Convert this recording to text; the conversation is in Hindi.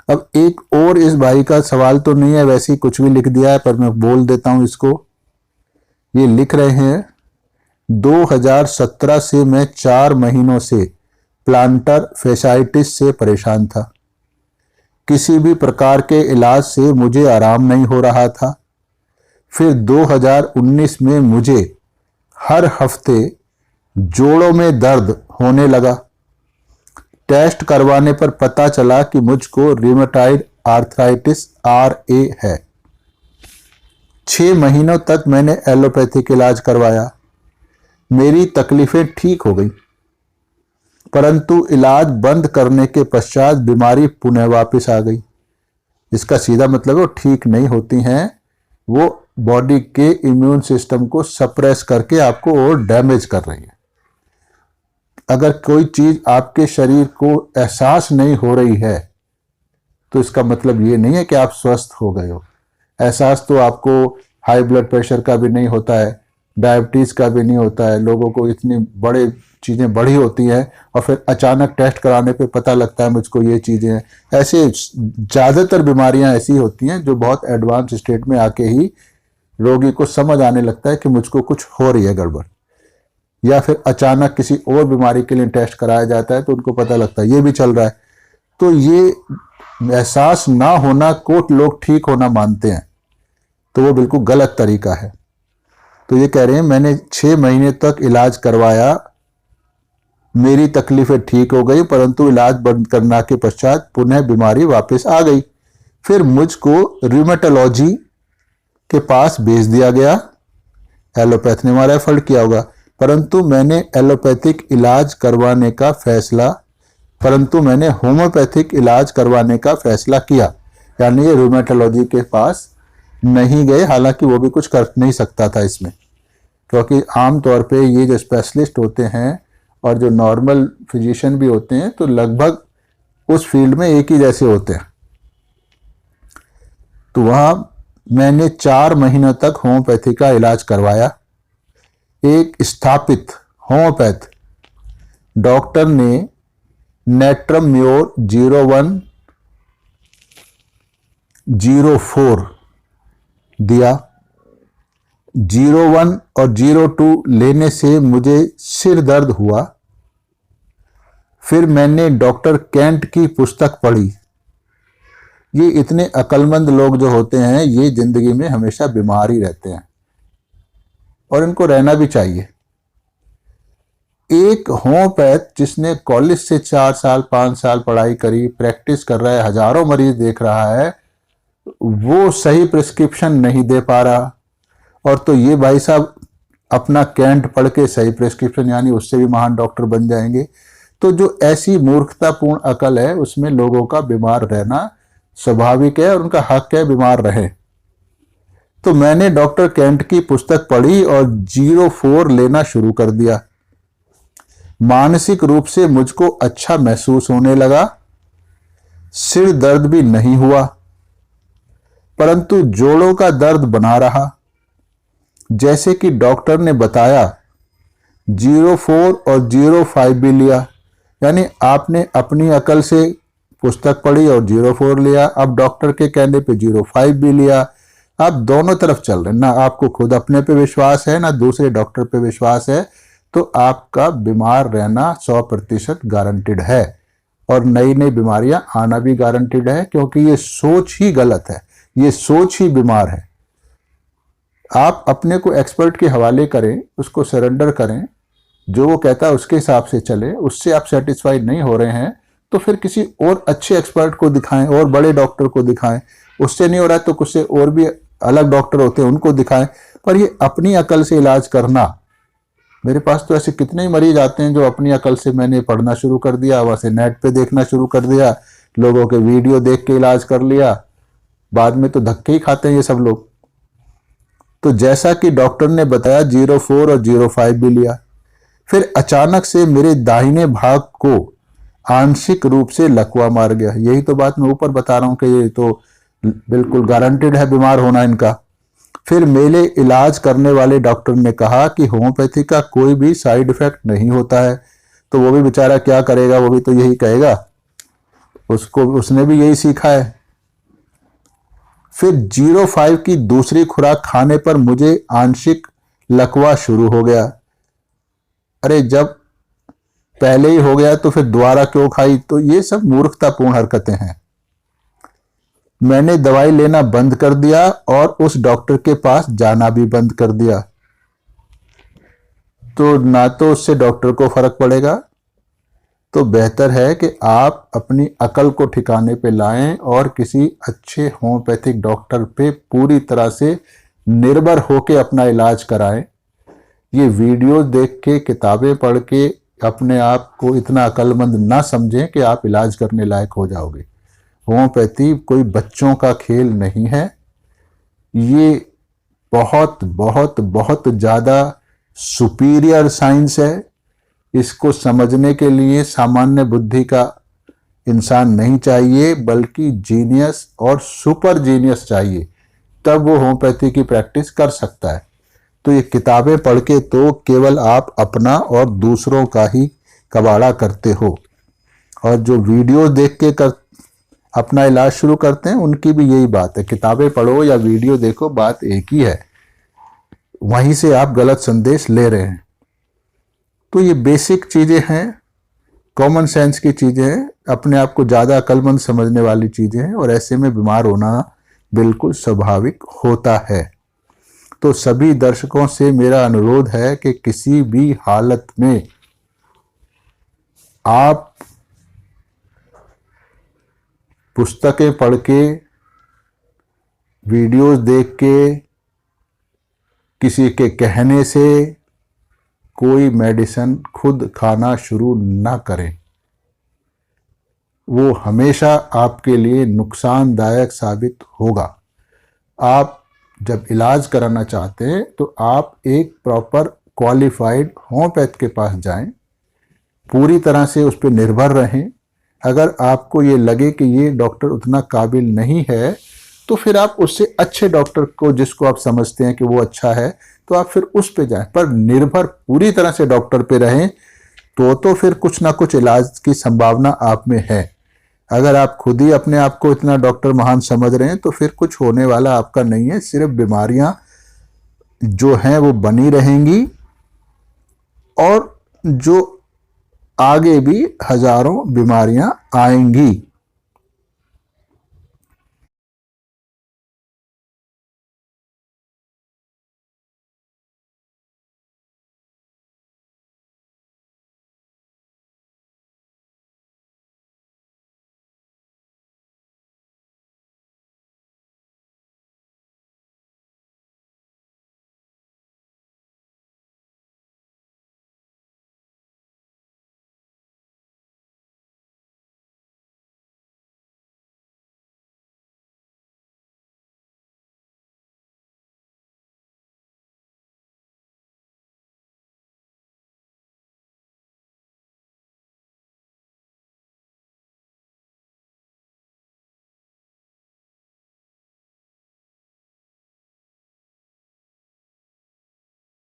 अब एक और इस भाई का सवाल तो नहीं है, वैसे ही कुछ भी लिख दिया है, पर मैं बोल देता हूं इसको। ये लिख रहे हैं 2017 से मैं 4 महीनों से प्लांटर फैसाइटिस से परेशान था। किसी भी प्रकार के इलाज से मुझे आराम नहीं हो रहा था। फिर 2019 में मुझे हर हफ्ते जोड़ों में दर्द होने लगा। टेस्ट करवाने पर पता चला कि मुझको रिमेटॉइड आर्थराइटिस RA है। 6 महीनों तक मैंने एलोपैथिक इलाज करवाया। मेरी तकलीफें ठीक हो गई, परंतु इलाज बंद करने के पश्चात बीमारी पुनः वापस आ गई। इसका सीधा मतलब है वो ठीक नहीं होती हैं, वो बॉडी के इम्यून सिस्टम को सप्रेस करके आपको और डैमेज कर रही है। अगर कोई चीज आपके शरीर को एहसास नहीं हो रही है तो इसका मतलब ये नहीं है कि आप स्वस्थ हो गए हो। एहसास तो आपको हाई ब्लड प्रेशर का भी नहीं होता है, डायबिटीज का भी नहीं होता है। लोगों को इतनी बड़े चीजें बढ़ी होती हैं और फिर अचानक टेस्ट कराने पे पता लगता है मुझको ये चीजें हैं। ऐसे ज्यादातर बीमारियां ऐसी होती हैं जो बहुत एडवांस स्टेट में आके ही रोगी को समझ आने लगता है कि मुझको कुछ हो रही है गड़बड़, या फिर अचानक किसी और बीमारी के लिए टेस्ट कराया जाता है तो उनको पता लगता है ये भी चल रहा है। तो ये एहसास ना होना को लोग ठीक होना मानते हैं, तो वो बिल्कुल गलत तरीका है। तो ये कह रहे हैं मैंने 6 महीने तक इलाज करवाया, मेरी तकलीफें ठीक हो गई, परंतु इलाज बंद करने के पश्चात पुनः बीमारी वापस आ गई। फिर मुझको रूमेटोलॉजी के पास भेज दिया गया। एलोपैथ ने हमारा एफर्ट किया होगा, परंतु मैंने होम्योपैथिक इलाज करवाने का फैसला किया। यानी ये रूमेटोलॉजी के पास नहीं गए, हालांकि वो भी कुछ कर नहीं सकता था इसमें, क्योंकि आमतौर पे ये जो स्पेशलिस्ट होते हैं और जो नॉर्मल फिजिशियन भी होते हैं तो लगभग उस फील्ड में एक ही जैसे होते हैं। तो वहाँ मैंने 4 महीनों तक होम्योपैथी का इलाज करवाया। एक स्थापित होम्योपैथ डॉक्टर ने नेट्रम्योर 0104 दिया। 01 और 02 लेने से मुझे सिर दर्द हुआ। फिर मैंने डॉक्टर कैंट की पुस्तक पढ़ी। ये इतने अक्लमंद लोग जो होते हैं ये जिंदगी में हमेशा बीमार ही रहते हैं और इनको रहना भी चाहिए। एक होम्योपैथ जिसने कॉलेज से 4 साल 5 साल पढ़ाई करी, प्रैक्टिस कर रहा है, हजारों मरीज देख रहा है, वो सही प्रिस्क्रिप्शन नहीं दे पा रहा। और तो ये भाई साहब अपना कैंट पढ़ के सही प्रिस्क्रिप्शन, यानी उससे भी महान डॉक्टर बन जाएंगे। तो जो ऐसी मूर्खतापूर्ण अकल है उसमें लोगों का बीमार रहना स्वाभाविक है और उनका हक है बीमार रहे। तो मैंने डॉक्टर कैंट की पुस्तक पढ़ी और 04 लेना शुरू कर दिया। मानसिक रूप से मुझको अच्छा महसूस होने लगा। सिर दर्द भी नहीं हुआ, परंतु जोड़ों का दर्द बना रहा। जैसे कि डॉक्टर ने बताया 04 और 05 भी लिया, यानी आपने अपनी अकल से पुस्तक पढ़ी और 04 लिया, अब डॉक्टर के कहने पे 05 भी लिया। आप दोनों तरफ चल रहे हैं, ना आपको खुद अपने पे विश्वास है ना दूसरे डॉक्टर पे विश्वास है, तो आपका बीमार रहना 100% गारंटेड है और नई नई बीमारियां आना भी गारंटेड है, क्योंकि ये सोच ही गलत है, ये सोच ही बीमार है। आप अपने को एक्सपर्ट के हवाले करें, उसको सरेंडर करें, जो वो कहता है उसके हिसाब से चले। उससे आप सेटिस्फाइड नहीं हो रहे हैं तो फिर किसी और अच्छे एक्सपर्ट को दिखाएं और बड़े डॉक्टर को दिखाएं। उससे नहीं हो रहा है तो कुछ से और भी अलग डॉक्टर होते हैं उनको दिखाएं। पर ये अपनी अकल से इलाज करना, मेरे पास तो ऐसे कितने ही मरीज आते हैं जो अपनी अकल से मैंने पढ़ना शुरू कर दिया, वहां से नेट पे देखना शुरू कर दिया, लोगों के वीडियो देख के इलाज कर लिया, बाद में तो धक्के ही खाते हैं ये सब लोग। तो जैसा कि डॉक्टर ने बताया 04 और 05 भी लिया। फिर अचानक से मेरे दाहिने भाग को आंशिक रूप से लकवा मार गया। यही तो बात मैं ऊपर बता रहा हूं कि ये तो बिल्कुल गारंटेड है बीमार होना इनका। फिर मेरे इलाज करने वाले डॉक्टर ने कहा कि होम्योपैथी का कोई भी साइड इफेक्ट नहीं होता है। तो वो भी बेचारा क्या करेगा, वो भी तो यही कहेगा। उसने भी यही सीखा है। फिर 05 की दूसरी खुराक खाने पर मुझे आंशिक लकवा शुरू हो गया। अरे जब पहले ही हो गया तो फिर दोबारा क्यों खाई? तो ये सब मूर्खतापूर्ण हरकतें हैं। मैंने दवाई लेना बंद कर दिया और उस डॉक्टर के पास जाना भी बंद कर दिया। तो ना तो उससे डॉक्टर को फर्क पड़ेगा, तो बेहतर है कि आप अपनी अकल को ठिकाने पे लाएं और किसी अच्छे होम्योपैथिक डॉक्टर पे पूरी तरह से निर्भर होकर अपना इलाज कराएं। ये वीडियो देख के, किताबें पढ़ के अपने आप को इतना अक्लमंद ना समझें कि आप इलाज करने लायक हो जाओगे। होम्योपैथी कोई बच्चों का खेल नहीं है। ये बहुत बहुत बहुत ज़्यादा सुपीरियर साइंस है। इसको समझने के लिए सामान्य बुद्धि का इंसान नहीं चाहिए, बल्कि जीनियस और सुपर जीनियस चाहिए, तब वो होम्योपैथी की प्रैक्टिस कर सकता है। तो ये किताबें पढ़ के तो केवल आप अपना और दूसरों का ही कबाड़ा करते हो, और जो वीडियो देख के अपना इलाज शुरू करते हैं उनकी भी यही बात है। किताबें पढ़ो या वीडियो देखो, बात एक ही है, वहीं से आप गलत संदेश ले रहे हैं। तो ये बेसिक चीज़ें हैं, कॉमन सेंस की चीज़ें हैं, अपने आप को ज़्यादा अक्लमंद समझने वाली चीज़ें हैं, और ऐसे में बीमार होना बिल्कुल स्वाभाविक होता है। तो सभी दर्शकों से मेरा अनुरोध है कि किसी भी हालत में आप पुस्तकें पढ़ के, वीडियोस देख के, किसी के कहने से कोई मेडिसिन खुद खाना शुरू ना करें। वो हमेशा आपके लिए नुकसानदायक साबित होगा। आप जब इलाज कराना चाहते हैं तो आप एक प्रॉपर क्वालिफाइड होम्योपैथ के पास जाएं, पूरी तरह से उस पर निर्भर रहें। अगर आपको ये लगे कि ये डॉक्टर उतना काबिल नहीं है, तो फिर आप उससे अच्छे डॉक्टर को, जिसको आप समझते हैं कि वो अच्छा है, तो आप फिर उस पे जाएं। पर निर्भर पूरी तरह से डॉक्टर पे रहें तो फिर कुछ ना कुछ इलाज की संभावना आप में है। अगर आप खुद ही अपने आप को इतना डॉक्टर महान समझ रहे हैं तो फिर कुछ होने वाला आपका नहीं है। सिर्फ बीमारियां जो हैं वो बनी रहेंगी, और जो आगे भी हजारों बीमारियां आएंगी।